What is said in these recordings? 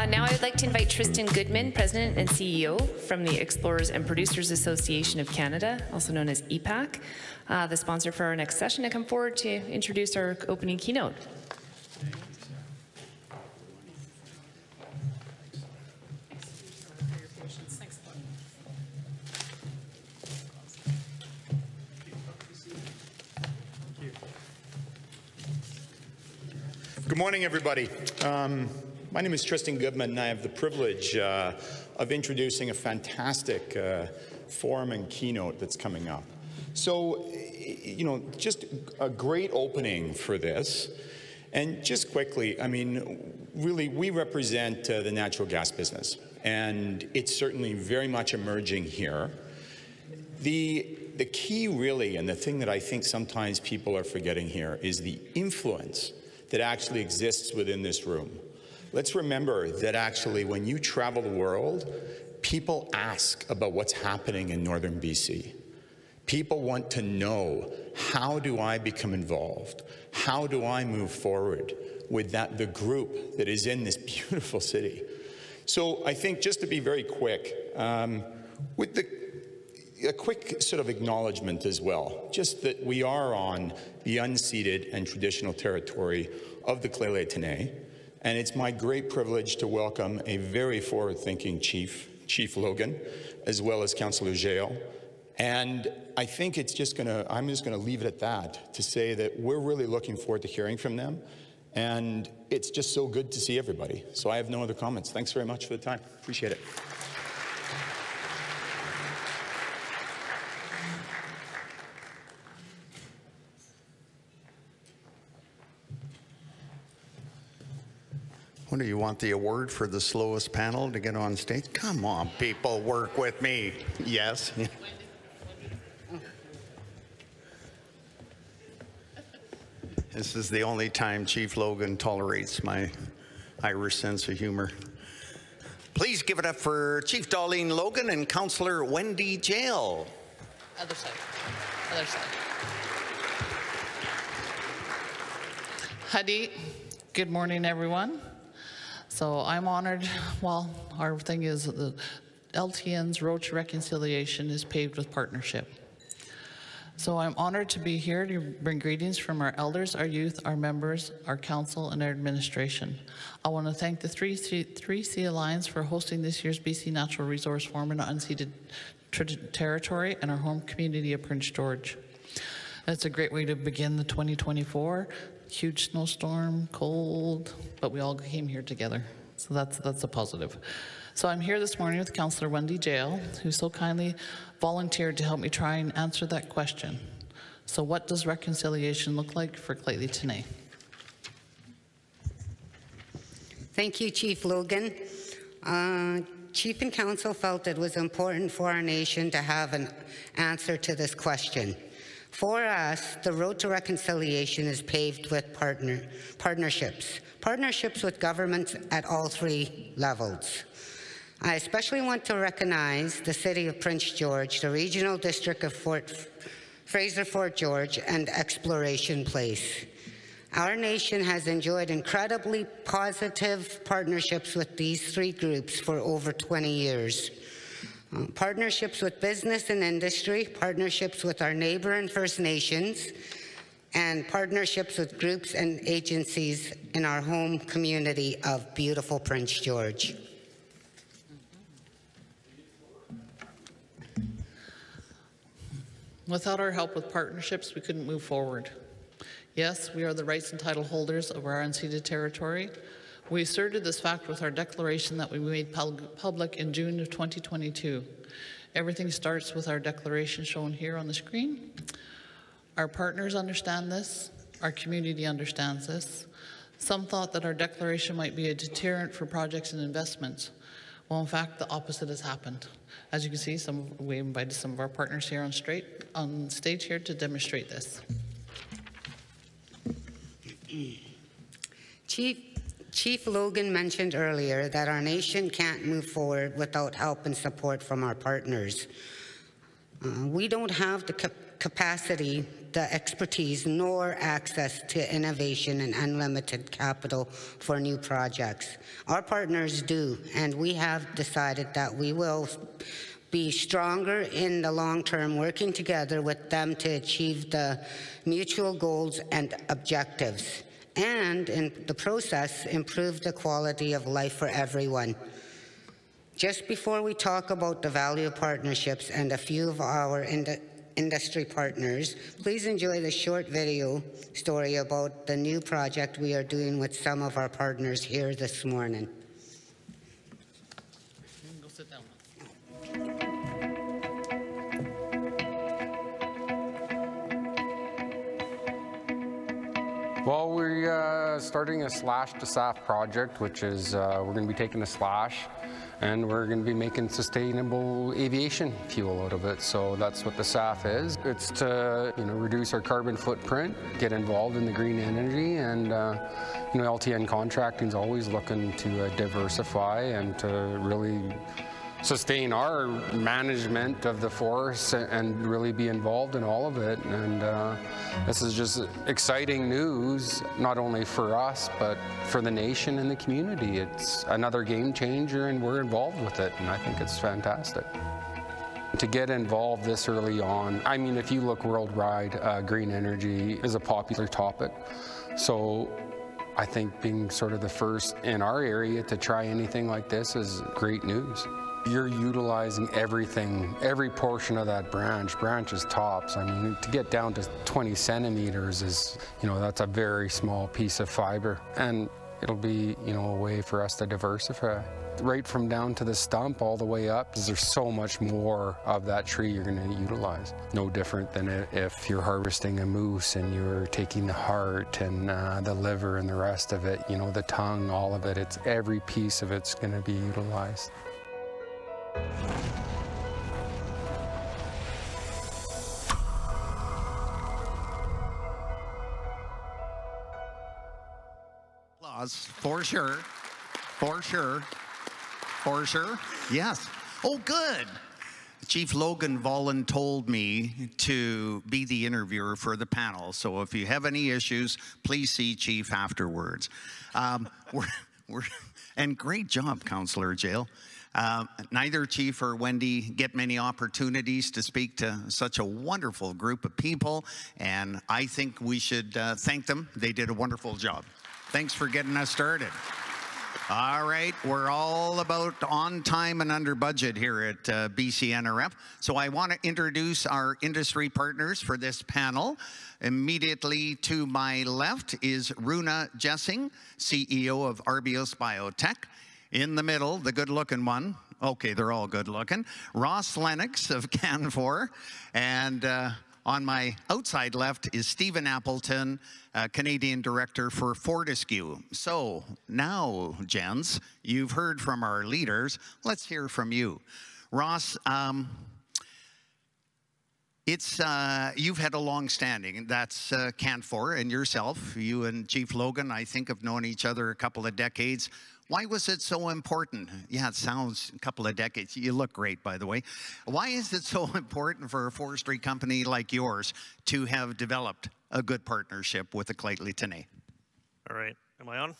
Now I would like to invite Tristan Goodman, President and CEO from the Explorers and Producers Association of Canada, also known as EPAC, the sponsor for our next session, to come forward to introduce our opening keynote. Good morning, everybody. My name is Tristan Goodman, and I have the privilege of introducing a fantastic forum and keynote that's coming up. So, you know, just a great opening for this. And just quickly, I mean, really, we represent the natural gas business, and it's certainly very much emerging here. The key, really, and the thing that I think sometimes people are forgetting here is the influence that actually exists within this room. Let's remember that actually when you travel the world, people ask about what's happening in northern BC. People want to know, how do I become involved? How do I move forward with the group that is in this beautiful city? So I think, just to be very quick, with a quick sort of acknowledgement as well, just that we are on the unceded and traditional territory of the Lheidli T'enneh, and it's my great privilege to welcome a very forward-thinking Chief Logan, as well as Councillor Gibbs. And I think I'm just gonna leave it at that, to say that we're really looking forward to hearing from them, and it's just so good to see everybody. So I have no other comments. Thanks very much for the time. Appreciate it. What do you want, the award for the slowest panel to get on stage? Come on, people, work with me. Yes. This is the only time Chief Logan tolerates my Irish sense of humor. Please give it up for Chief Dolleen Logan and Councillor Wendy Jail. Other side. Other side. Hadi, good morning, everyone. So I'm honored. Well, our thing is the LTN's Road to Reconciliation is paved with partnership. So I'm honored to be here to bring greetings from our elders, our youth, our members, our council, and our administration. I want to thank the 3C Alliance for hosting this year's BC Natural Resource Forum in unceded territory and our home community of Prince George. That's a great way to begin the 2024. Huge snowstorm, cold, but we all came here together. So that's a positive. So I'm here this morning with Councillor Wendy Gibbs, who so kindly volunteered to help me try and answer that question. So what does reconciliation look like for Lheidli T'enneh? Thank you, Chief Logan. Chief and Council felt it was important for our nation to have an answer to this question. For us, the road to reconciliation is paved with partnerships with governments at all three levels. I especially want to recognize the City of Prince George, the Regional District of Fraser-Fort George, and Exploration Place. Our nation has enjoyed incredibly positive partnerships with these three groups for over 20 years. Partnerships with business and industry, partnerships with our neighbor and First Nations, and partnerships with groups and agencies in our home community of beautiful Prince George. Without our help with partnerships, we couldn't move forward. Yes, we are the rights and title holders of our unceded territory. We asserted this fact with our declaration that we made public in June of 2022. Everything starts with our declaration shown here on the screen. Our partners understand this. Our community understands this. Some thought that our declaration might be a deterrent for projects and investments. Well, in fact, the opposite has happened. As you can see, we invited some of our partners here on stage here to demonstrate this. Chief Logan mentioned earlier that our nation can't move forward without help and support from our partners. We don't have capacity, the expertise, nor access to innovation and unlimited capital for new projects. Our partners do, and we have decided that we will be stronger in the long term, working together with them to achieve the mutual goals and objectives, and in the process, improve the quality of life for everyone. Just before we talk about the value of partnerships and a few of our industry partners, please enjoy the short video story about the new project we are doing with some of our partners here this morning. Go sit down. Well, we're starting a slash to SAF project, which is we're going to be taking a slash and we're going to be making sustainable aviation fuel out of it. So that's what the SAF is. It's to reduce our carbon footprint, get involved in the green energy, and LTN Contracting is always looking to diversify and to really sustain our management of the force and really be involved in all of it. And this is just exciting news, not only for us, but for the nation and the community. It's another game changer and we're involved with it, and I think it's fantastic. To get involved this early on, I mean, if you look worldwide, green energy is a popular topic. So I think being sort of the first in our area to try anything like this is great news. You're utilizing everything, every portion of that branches tops. I mean, to get down to 20 centimeters is, that's a very small piece of fiber. And it'll be, a way for us to diversify. Right from down to the stump all the way up, because there's so much more of that tree you're going to utilize. No different than if you're harvesting a moose and you're taking the heart and the liver and the rest of it, the tongue, all of it. It's every piece of it's going to be utilized. For sure. Yes. Oh, good. Chief Logan voluntold me to be the interviewer for the panel. So if you have any issues, please see Chief afterwards. And great job, Councillor Jail. Neither Chief or Wendy get many opportunities to speak to such a wonderful group of people, and I think we should thank them. They did a wonderful job. Thanks for getting us started. All right, we're all about on time and under budget here at BCNRF. So I want to introduce our industry partners for this panel. Immediately to my left is Runa Jessing, CEO of Arbios Biotech. In the middle, the good-looking one. Okay, they're all good-looking. Ross Lennox of Canfor. And on my outside left is Stephen Appleton, Canadian Director for Fortescue. So now, gents, you've heard from our leaders. Let's hear from you. Ross, you've had a long-standing, that's Canfor and yourself. You and Chief Logan, I think, have known each other a couple of decades. Why was it so important? Yeah, it sounds a couple of decades. You look great, by the way. Why is it so important for a forestry company like yours to have developed a good partnership with the Lheidli T'enneh? All right, am I on?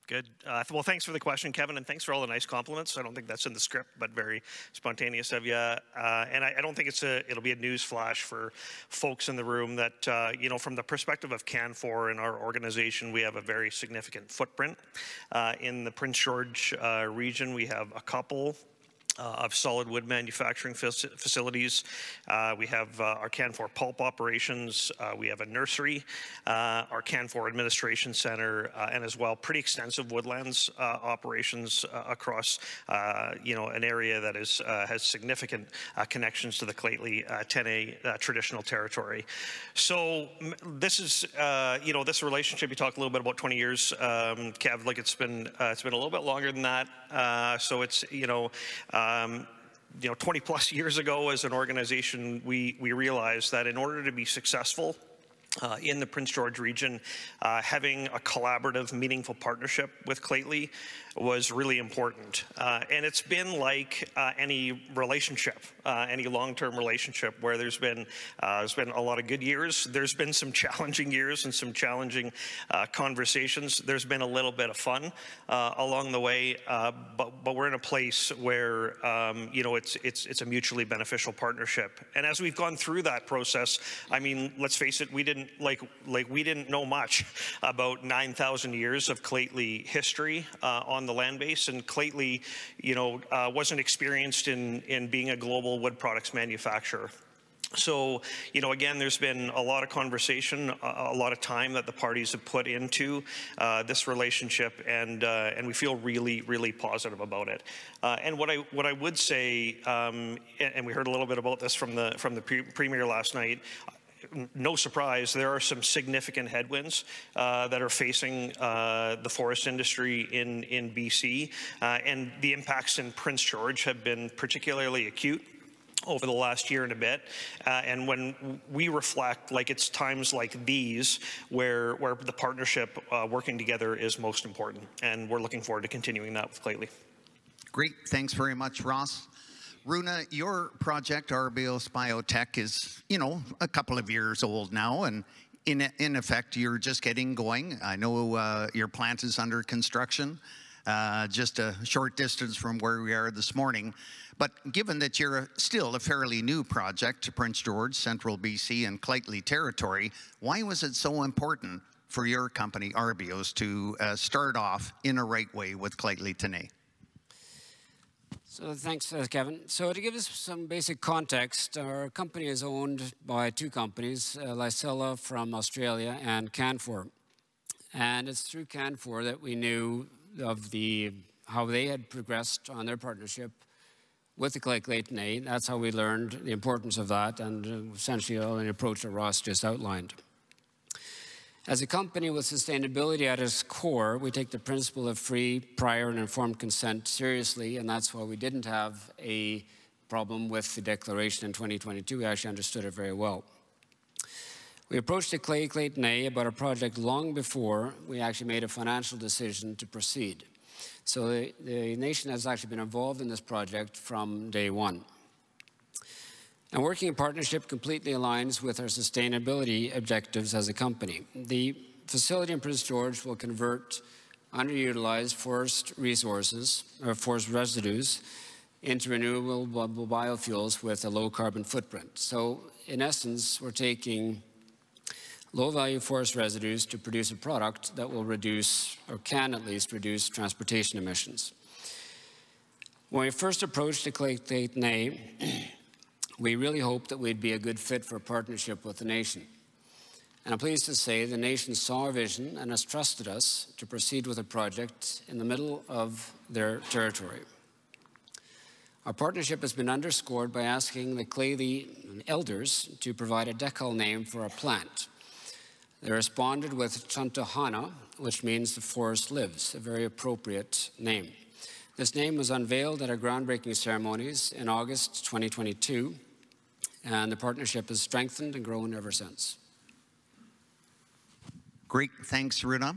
Good. Well, thanks for the question, Kevin, and thanks for all the nice compliments. I don't think that's in the script, but very spontaneous of you. And I don't think it'll be a news flash for folks in the room that, from the perspective of Canfor in our organization, we have a very significant footprint. In the Prince George region, we have a couple of solid wood manufacturing facilities. We have our Canfor pulp operations. We have a nursery, our Canfor administration center, and as well pretty extensive woodlands operations across an area that has significant connections to the Lheidli T'enneh traditional territory. So this is this relationship. You talked a little bit about 20 years, Kev. Like it's been a little bit longer than that. So it's 20 plus years ago as an organization, we realized that in order to be successful in the Prince George region, having a collaborative, meaningful partnership with Lheidli was really important. And it's been like any relationship, any long-term relationship, where there's been a lot of good years. There's been some challenging years and some challenging conversations. There's been a little bit of fun along the way, but we're in a place where you know, it's a mutually beneficial partnership. And as we've gone through that process, I mean, let's face it, we didn't we didn't know much about 9,000 years of Lheidli history on the land base, and Lheidli, you know, wasn't experienced in being a global wood products manufacturer. So, you know, again, there's been a lot of conversation, a lot of time that the parties have put into this relationship, and we feel really, really positive about it. And what I would say, and we heard a little bit about this from the Premier last night. No surprise, there are some significant headwinds that are facing the forest industry in BC, and the impacts in Prince George have been particularly acute over the last year and a bit. And when we reflect, like, it's times like these where the partnership working together is most important, and we're looking forward to continuing that with Lheidli. Great, thanks very much, Ross. Runa, your project, Arbios Biotech, is, you know, a couple of years old now, and in effect, you're just getting going. I know your plant is under construction, just a short distance from where we are this morning. But given that you're still a fairly new project to Prince George, Central BC, and Lheidli territory, why was it so important for your company, Arbios, to start off in a right way with Lheidli today? So thanks, Kevin. So to give us some basic context, our company is owned by two companies, Lysella from Australia and Canfor. And it's through Canfor that we knew of how they had progressed on their partnership with the Lheidli. That's how we learned the importance of that, and essentially an approach that Ross just outlined. As a company with sustainability at its core, we take the principle of free, prior, and informed consent seriously, and that's why we didn't have a problem with the declaration in 2022. We actually understood it very well. We approached the Lheidli about a project long before we actually made a financial decision to proceed. So the nation has actually been involved in this project from day one. And working in partnership completely aligns with our sustainability objectives as a company. The facility in Prince George will convert underutilized forest resources, or forest residues, into renewable biofuels with a low carbon footprint. So in essence, we're taking low-value forest residues to produce a product that will reduce, or can at least reduce, transportation emissions. When we first approached the Lheidli, we really hoped that we'd be a good fit for a partnership with the nation. And I'm pleased to say the nation saw our vision and has trusted us to proceed with a project in the middle of their territory. Our partnership has been underscored by asking the Lheidli elders to provide a decal name for our plant. They responded with Chantahana, which means the forest lives, a very appropriate name. This name was unveiled at our groundbreaking ceremonies in August 2022, and the partnership has strengthened and grown ever since. Great, thanks, Runa.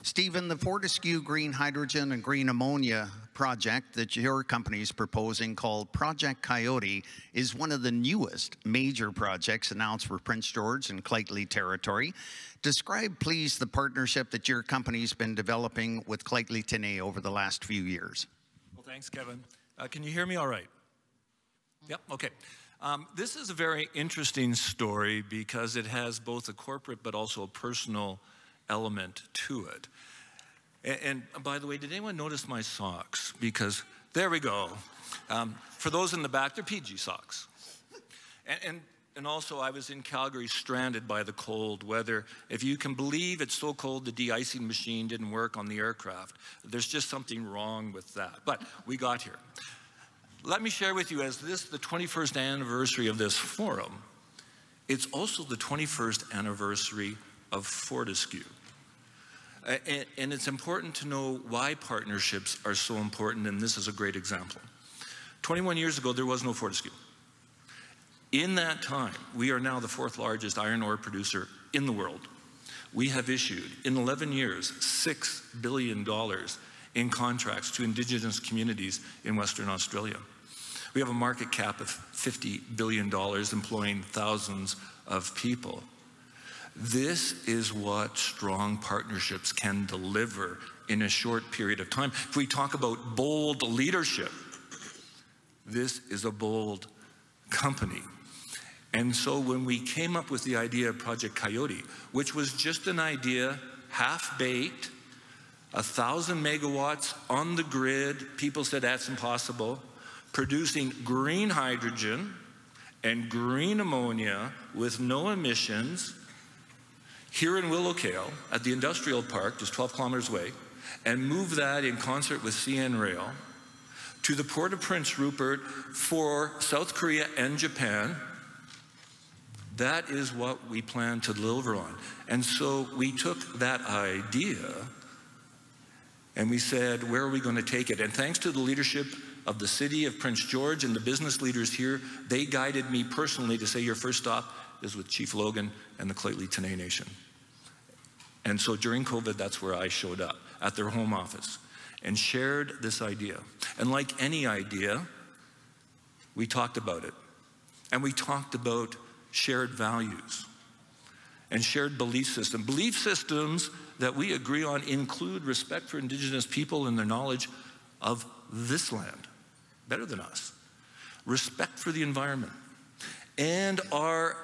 Stephen, the Fortescue Green Hydrogen and Green Ammonia project that your company is proposing, called Project Coyote, is one of the newest major projects announced for Prince George and Lheidli territory. Describe, please, the partnership that your company's been developing with Lheidli over the last few years. Well, thanks, Kevin. Can you hear me all right? Yep, okay. This is a very interesting story because it has both a corporate but also a personal element to it. And by the way, did anyone notice my socks? Because there we go. For those in the back, they're PG socks. And also, I was in Calgary stranded by the cold weather. If you can believe it's so cold the de-icing machine didn't work on the aircraft. There's just something wrong with that. But we got here. Let me share with you, as this is the 21st anniversary of this forum, it's also the 21st anniversary of Fortescue. And it's important to know why partnerships are so important, and this is a great example. 21 years ago, there was no Fortescue. In that time, we are now the 4th largest iron ore producer in the world. We have issued, in 11 years, $6 billion in contracts to Indigenous communities in Western Australia. We have a market cap of $50 billion, employing thousands of people. This is what strong partnerships can deliver in a short period of time. If we talk about bold leadership, this is a bold company. And so when we came up with the idea of Project Coyote, which was just an idea, half-baked, 1,000 megawatts on the grid, people said that's impossible, producing green hydrogen and green ammonia with no emissions here in Willowcale at the industrial park, just 12 kilometers away, and move that in concert with CN Rail to the Port of Prince Rupert for South Korea and Japan. That is what we plan to deliver on. And so we took that idea and we said, where are we going to take it? And thanks to the leadership of the city of Prince George and the business leaders here, they guided me personally to say your first stop is with Chief Logan and the Lheidli T'enneh Nation. And so during COVID, that's where I showed up at their home office and shared this idea. And like any idea, we talked about it. And we talked about shared values and shared belief systems. Belief systems that we agree on include respect for Indigenous people and their knowledge of this land, better than us, respect for the environment, and our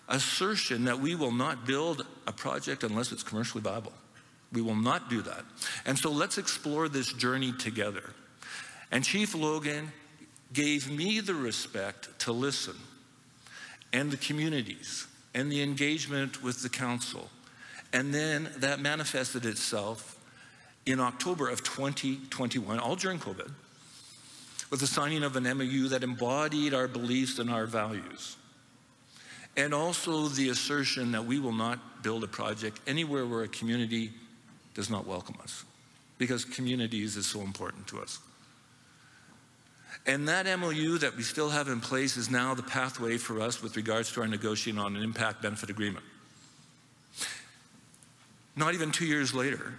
assertion that we will not build a project unless it's commercially viable. We will not do that. And so let's explore this journey together. And Chief Logan gave me the respect to listen, and the communities, and the engagement with the council. And then that manifested itself in October of 2021, all during COVID, with the signing of an MOU that embodied our beliefs and our values. And also the assertion that we will not build a project anywhere where a community does not welcome us, because communities is so important to us. And that MOU that we still have in place is now the pathway for us with regards to our negotiating on an impact benefit agreement. Not even 2 years later,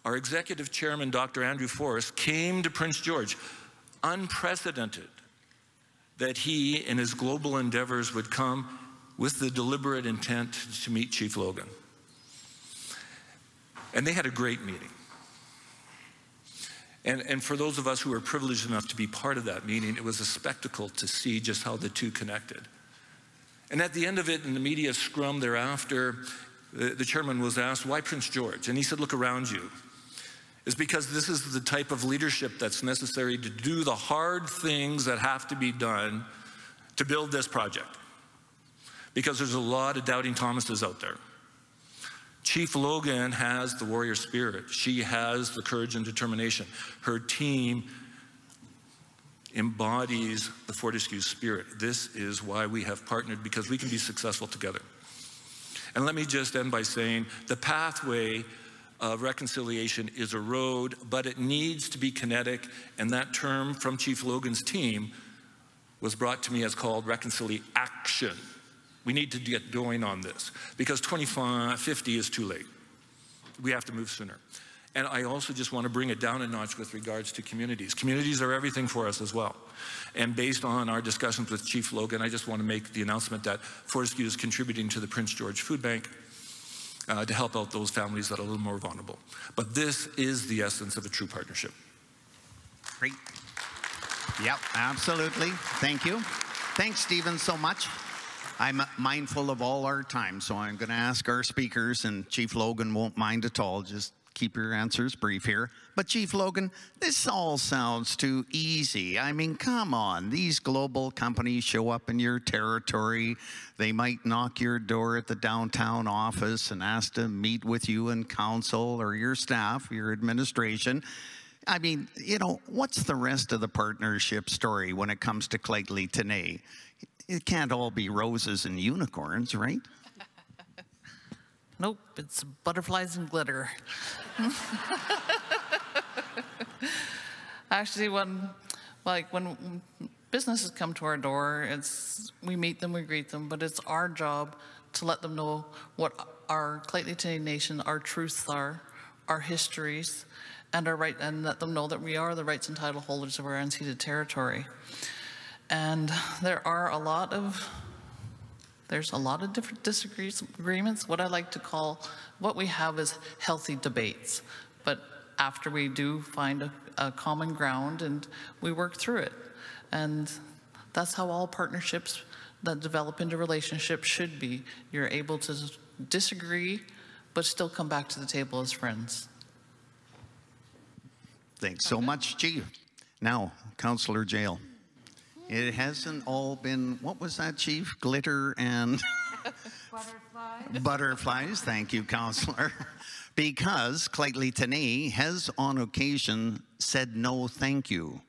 our executive chairman, Dr. Andrew Forrest, came to Prince George, unprecedented that he in his global endeavors would come with the deliberate intent to meet Chief Logan. And they had a great meeting. And for those of us who were privileged enough to be part of that meeting, it was a spectacle to see just how the two connected. And at the end of it, in the media scrum thereafter, the chairman was asked, why Prince George? And he said, look around you. It's because this is the type of leadership that's necessary to do the hard things that have to be done to build this project. Because there's a lot of doubting Thomases out there. Chief Logan has the warrior spirit. She has the courage and determination. Her team embodies the Fortescue spirit. This is why we have partnered, because we can be successful together. And let me just end by saying the pathway of reconciliation is a road, but it needs to be kinetic. And that term from Chief Logan's team was brought to me as called reconciliation. We need to get going on this because 2050 is too late. We have to move sooner. And I also just want to bring it down a notch with regards to communities. Communities are everything for us as well. And based on our discussions with Chief Logan, I just want to make the announcement that Fortescue is contributing to the Prince George Food Bank to help out those families that are a little more vulnerable. But this is the essence of a true partnership. Great. Yep, absolutely. Thank you. Thanks, Stephen, so much. I'm mindful of all our time, so I'm going to ask our speakers, and Chief Logan won't mind at all. Just keep your answers brief here. But Chief Logan, this all sounds too easy. I mean, come on. These global companies show up in your territory. They might knock your door at the downtown office and ask to meet with you and council or your staff, your administration. I mean, you know, what's the rest of the partnership story when it comes to Lheidli T'enneh? It can't all be roses and unicorns, right? Nope, it's butterflies and glitter. Actually, when businesses come to our door, we meet them, we greet them, but it's our job to let them know what our Lheidli T'enneh Nation, our truths are, our histories, and let them know that we are the rights and title holders of our unceded territory. And there's a lot of different disagreements. What I like to call, what we have is healthy debates. But after we do find a common ground and we work through it. And that's how all partnerships that develop into relationships should be. You're able to disagree, but still come back to the table as friends. Thanks so much, Chief. Now, Councillor Jail. It hasn't all been, what was that, Chief? Glitter and... Butterflies. Butterflies, thank you, Councillor. Because Lheidli T'enneh has on occasion said no thank you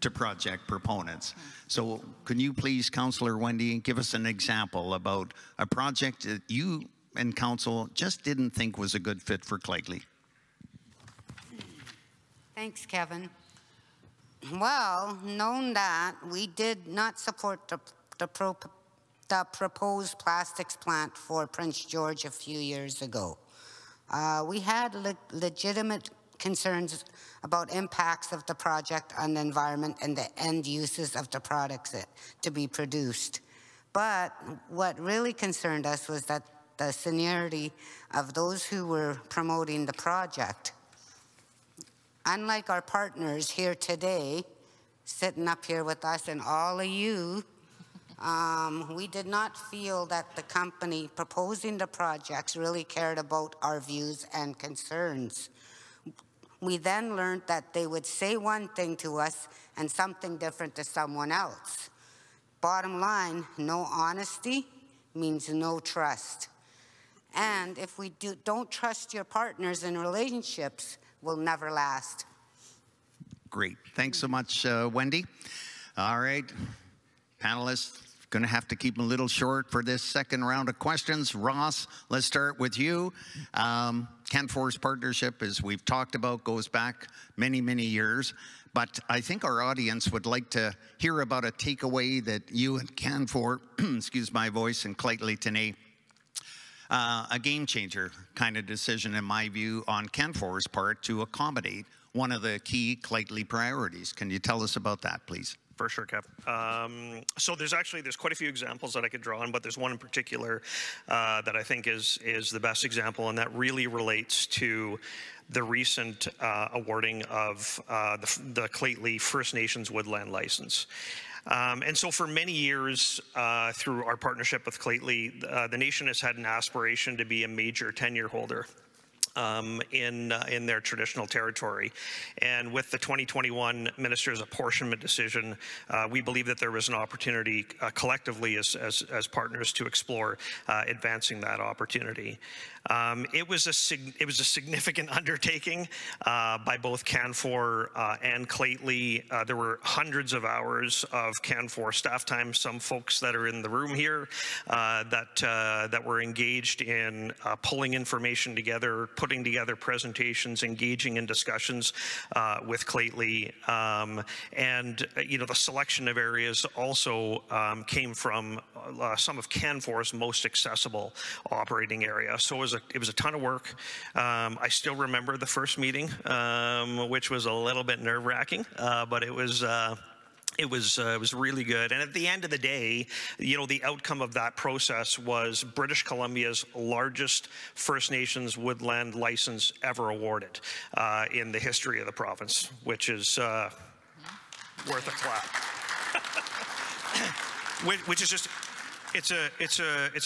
to project proponents. So can you please, Councillor Wendy, give us an example about a project that you and Council just didn't think was a good fit for Lheidli? Thanks, Kevin. Well, known that, we did not support the proposed plastics plant for Prince George a few years ago. We had legitimate concerns about impacts of the project on the environment and the end uses of the products to be produced. But what really concerned us was that the seniority of those who were promoting the project. Unlike our partners here today, sitting up here with us and all of you, we did not feel that the company proposing the projects really cared about our views and concerns. We then learned that they would say one thing to us and something different to someone else. Bottom line, no honesty means no trust. And if we don't trust your partners in relationships, will never last. Great. Thanks so much, Wendy. All right, panelists, going to have to keep them a little short for this second round of questions. Ross, let's start with you. Canfor's partnership, as we've talked about, goes back many, many years. But I think our audience would like to hear about a takeaway that you and Canfor, excuse my voice, and Lheidli T'enneh, a game changer kind of decision, in my view, on Canfor's part to accommodate one of the key Lheidli priorities. Can you tell us about that, please? For sure, Kev. So there's quite a few examples that I could draw on, but there's one in particular that I think is the best example, and that really relates to the recent awarding of the Lheidli First Nations woodland license. And so for many years, through our partnership with Lheidli, the nation has had an aspiration to be a major tenure holder in their traditional territory. And with the 2021 Minister's apportionment decision, we believe that there was an opportunity collectively as partners to explore advancing that opportunity. It was a significant undertaking by both Canfor and Lheidli. There were hundreds of hours of Canfor staff time, some folks that are in the room here that were engaged in pulling information together, putting together presentations, engaging in discussions with Lheidli. And the selection of areas also came from some of Canfor's most accessible operating area. So it was a ton of work. I still remember the first meeting, which was a little bit nerve-wracking, but it was really good. And at the end of the day, the outcome of that process was British Columbia's largest First Nations woodland license ever awarded in the history of the province, which is worth a clap. Which is just, it's a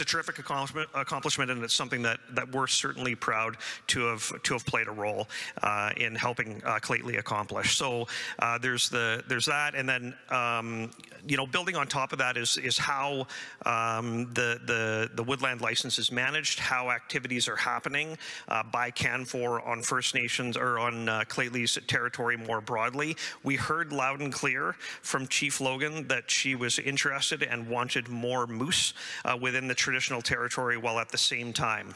terrific accomplishment, and it's something that we're certainly proud to have played a role in helping Lheidli accomplish. So there's that, and then building on top of that is how the woodland license is managed, how activities are happening by Canfor on First Nations or on Lheidli's territory more broadly. We heard loud and clear from Chief Logan that she was interested and wanted more moose within the traditional territory, while at the same time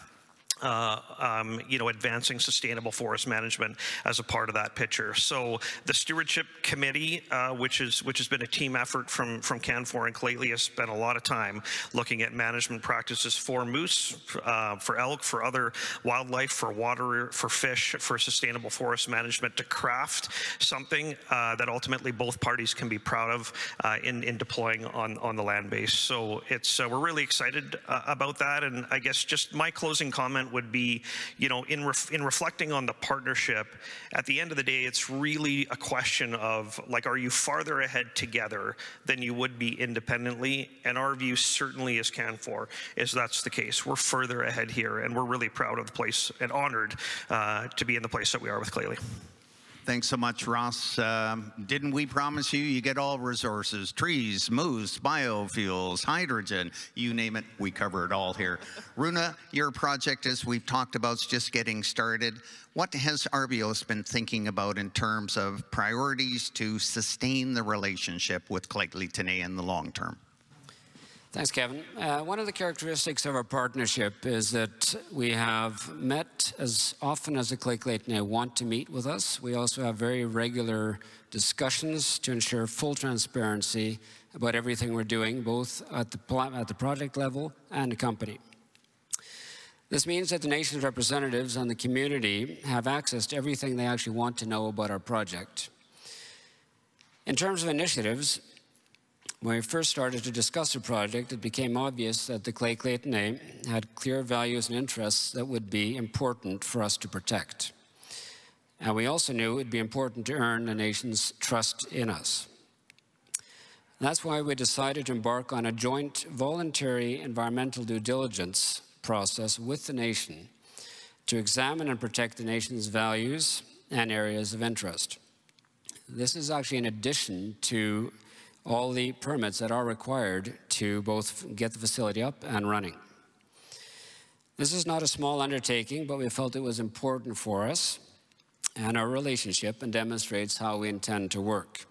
advancing sustainable forest management as a part of that picture. So the stewardship committee, which has been a team effort from CAN4 and Lheidli, has spent a lot of time looking at management practices for moose, for elk, for other wildlife, for water, for fish, for sustainable forest management, to craft something that ultimately both parties can be proud of in deploying on the land base. So we're really excited about that. And I guess just my closing comment would be, in reflecting on the partnership, at the end of the day, it's really a question of, like, are you farther ahead together than you would be independently? And our view certainly as CAN4 is that's the case. We're further ahead here, and we're really proud of the place and honored to be in the place that we are with Lheidli. Thanks so much, Ross. Didn't we promise you get all resources? Trees, moose, biofuels, hydrogen, you name it, we cover it all here. Runa, your project, as we've talked about, is just getting started. What has Arbios been thinking about in terms of priorities to sustain the relationship with Lheidli today in the long term? Thanks, Kevin. One of the characteristics of our partnership is that we have met as often as the Lheidli want to meet with us. We also have very regular discussions to ensure full transparency about everything we're doing, both at the project level and the company. This means that the nation's representatives and the community have access to everything they actually want to know about our project. In terms of initiatives, when we first started to discuss the project, it became obvious that the Lheidli had clear values and interests that would be important for us to protect. And we also knew it would be important to earn the nation's trust in us. That's why we decided to embark on a joint voluntary environmental due diligence process with the nation to examine and protect the nation's values and areas of interest. This is actually in addition to all the permits that are required to both get the facility up and running. This is not a small undertaking, but we felt it was important for us and our relationship, and demonstrates how we intend to work.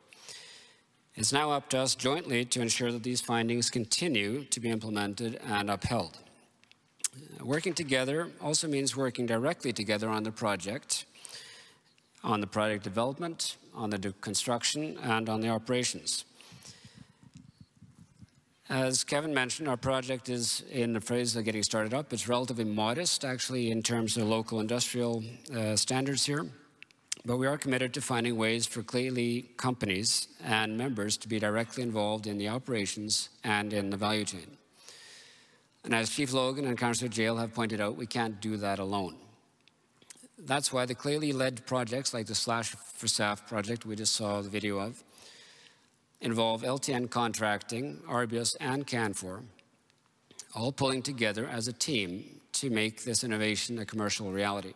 It's now up to us jointly to ensure that these findings continue to be implemented and upheld. Working together also means working directly together on the project development, on the construction, and on the operations. As Kevin mentioned, our project is in the phase of getting started up. It's relatively modest, actually, in terms of local industrial standards here. But we are committed to finding ways for Lheidli companies and members to be directly involved in the operations and in the value chain. And as Chief Logan and Councillor Jail have pointed out, we can't do that alone. That's why the Lheidli-led projects like the Slash for SAF project we just saw the video of involve LTN contracting, Arbios, and CAN4, all pulling together as a team to make this innovation a commercial reality.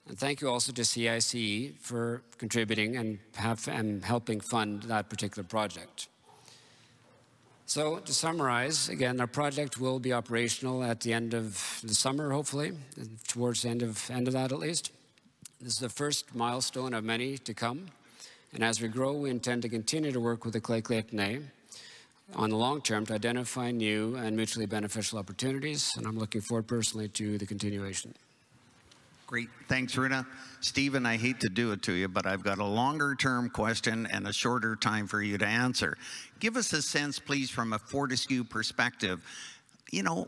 And thank you also to CICE for contributing and helping fund that particular project. So to summarize, again, our project will be operational at the end of the summer, hopefully, towards the end of that at least. This is the first milestone of many to come. And as we grow, we intend to continue to work with the Lheidli on the long term to identify new and mutually beneficial opportunities. And I'm looking forward personally to the continuation. Great. Thanks, Runa. Stephen, I hate to do it to you, but I've got a longer-term question and a shorter time for you to answer. Give us a sense, please, from a Fortescue perspective,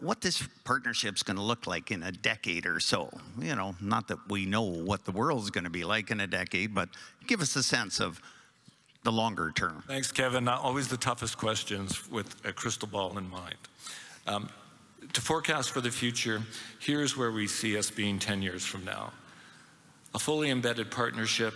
what this partnership's going to look like in a decade or so. Not that we know what the world's going to be like in a decade, but give us a sense of the longer term. Thanks, Kevin. Not always the toughest questions with a crystal ball in mind. To forecast for the future, here's where we see us being 10 years from now. A fully embedded partnership,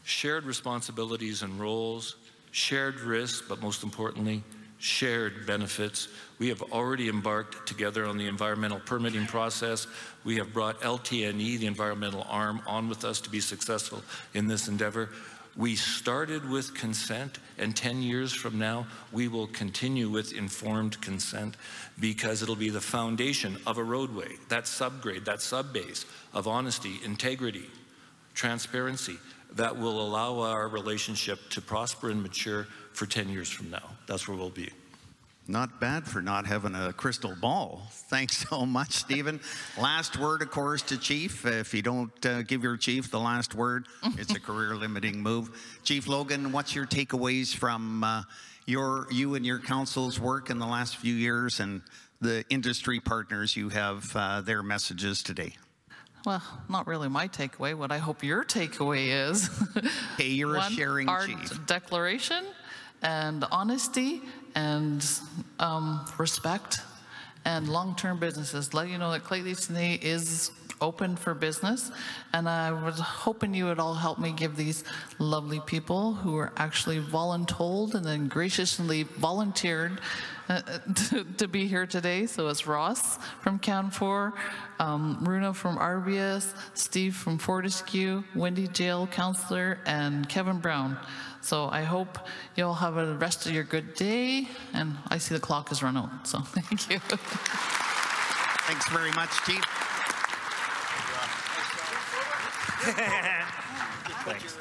shared responsibilities and roles, shared risks, but most importantly, shared benefits. We have already embarked together on the environmental permitting process. We have brought LTNE, the environmental arm, on with us to be successful in this endeavor. We started with consent, and 10 years from now, we will continue with informed consent because it'll be the foundation of a roadway, that subgrade, that subbase of honesty, integrity, transparency that will allow our relationship to prosper and mature for 10 years from now. That's where we'll be. Not bad for not having a crystal ball. Thanks so much, Stephen. Last word, of course, to Chief. If you don't give your Chief the last word, it's a career-limiting move. Chief Logan, what's your takeaways from you and your council's work in the last few years, and the industry partners you have their messages today? Well, not really my takeaway. What I hope your takeaway is. Hey, you're a sharing our chief. Declaration and honesty and respect and long-term businesses. Let you know that Lheidli is open for business, and I was hoping you would all help me give these lovely people who are actually voluntold and then graciously volunteered to be here today. So it's Ross from Canfor, Runa from RBS, Steve from Fortescue, Wendy Jail, Councillor, and Kevin Brown. So I hope you'll have a rest of your good day, and I see the clock has run out, so thank you. Thanks very much, Chief. Thanks.